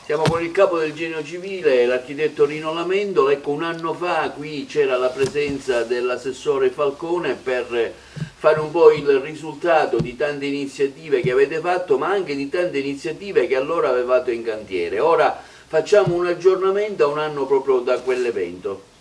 Siamo con il capo del Genio Civile, l'architetto Rino Lamendola. Ecco, un anno fa qui c'era la presenza dell'assessore Falcone per fare un po' il risultato di tante iniziative che avete fatto, ma anche di tante iniziative che allora avevate in cantiere. Ora facciamo un aggiornamento a un anno proprio da quell'evento.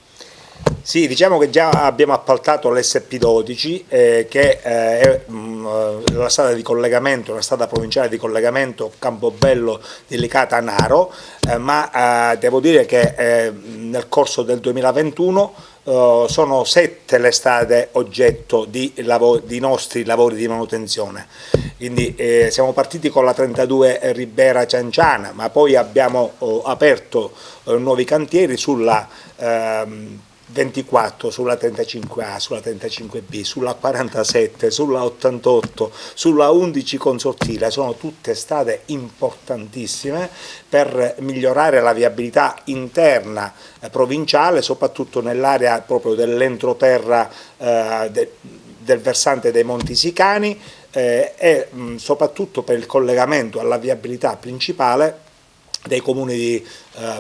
Sì, diciamo che già abbiamo appaltato l'SP12 che è la strada di collegamento, una strada provinciale di collegamento Campobello di Licata-Naro, ma devo dire che nel corso del 2021 sono 7 le strade oggetto di nostri lavori di manutenzione. Quindi siamo partiti con la 32 Ribera Cianciana, ma poi abbiamo aperto nuovi cantieri sulla 24, sulla 35A, sulla 35B, sulla 47, sulla 88, sulla 11 Consortile. Sono tutte strade importantissime per migliorare la viabilità interna provinciale, soprattutto nell'area proprio dell'entroterra del versante dei Monti Sicani e soprattutto per il collegamento alla viabilità principale dei comuni di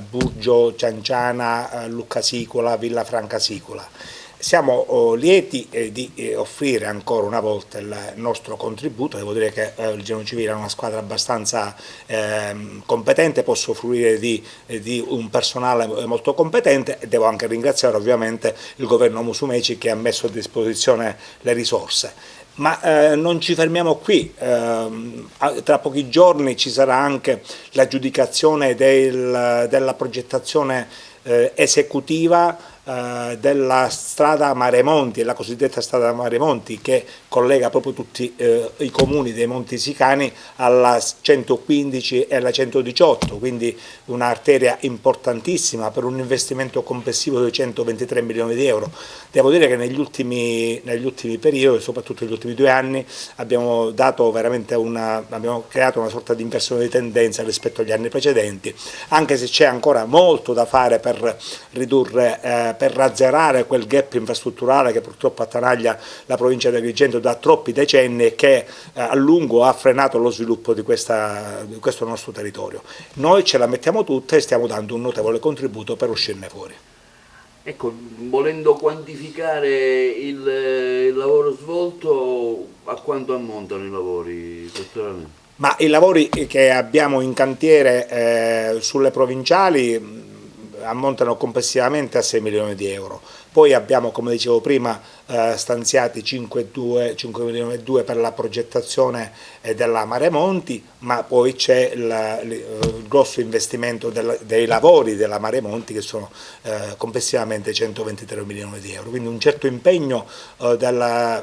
Burgio, Cianciana, Luccasicola, Villafranca Sicola. Siamo lieti di offrire ancora una volta il nostro contributo. Devo dire che il Genio Civile è una squadra abbastanza competente, posso fruire di un personale molto competente e devo anche ringraziare ovviamente il governo Musumeci che ha messo a disposizione le risorse. Ma non ci fermiamo qui, tra pochi giorni ci sarà anche l'aggiudicazione della progettazione esecutiva della strada Maremonti, la cosiddetta strada Maremonti che collega proprio tutti i comuni dei Monti Sicani alla 115 e alla 118, quindi un'arteria importantissima per un investimento complessivo di 123 milioni di euro. Devo dire che negli ultimi periodi, soprattutto negli ultimi 2 anni, abbiamo creato una sorta di inversione di tendenza rispetto agli anni precedenti, anche se c'è ancora molto da fare per ridurre, per razzerare quel gap infrastrutturale che purtroppo attanaglia la provincia di Agrigento da troppi decenni e che a lungo ha frenato lo sviluppo di questo nostro territorio. Noi ce la mettiamo tutta e stiamo dando un notevole contributo per uscirne fuori. Ecco, volendo quantificare il lavoro svolto, a quanto ammontano i lavori, quest'anno? Ma i lavori che abbiamo in cantiere sulle provinciali ammontano complessivamente a 6 milioni di euro. Poi abbiamo, come dicevo prima, stanziati 5 milioni e 2 per la progettazione della Maremonti, ma poi c'è il grosso investimento dei lavori della Maremonti che sono complessivamente 123 milioni di euro. Quindi un certo impegno della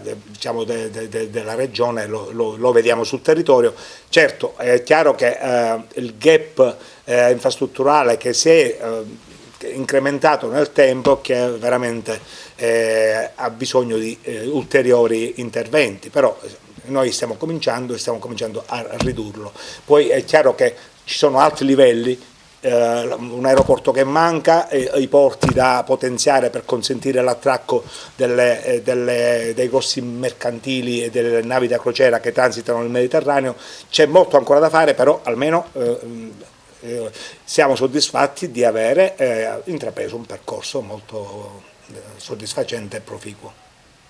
Regione lo vediamo sul territorio. Certo, è chiaro che il gap infrastrutturale che si è incrementato nel tempo, che veramente ha bisogno di ulteriori interventi, però noi stiamo cominciando a ridurlo. Poi è chiaro che ci sono altri livelli, un aeroporto che manca, i porti da potenziare per consentire l'attracco dei grossi mercantili e delle navi da crociera che transitano nel Mediterraneo. C'è molto ancora da fare, però almeno siamo soddisfatti di avere intrapreso un percorso molto soddisfacente e proficuo.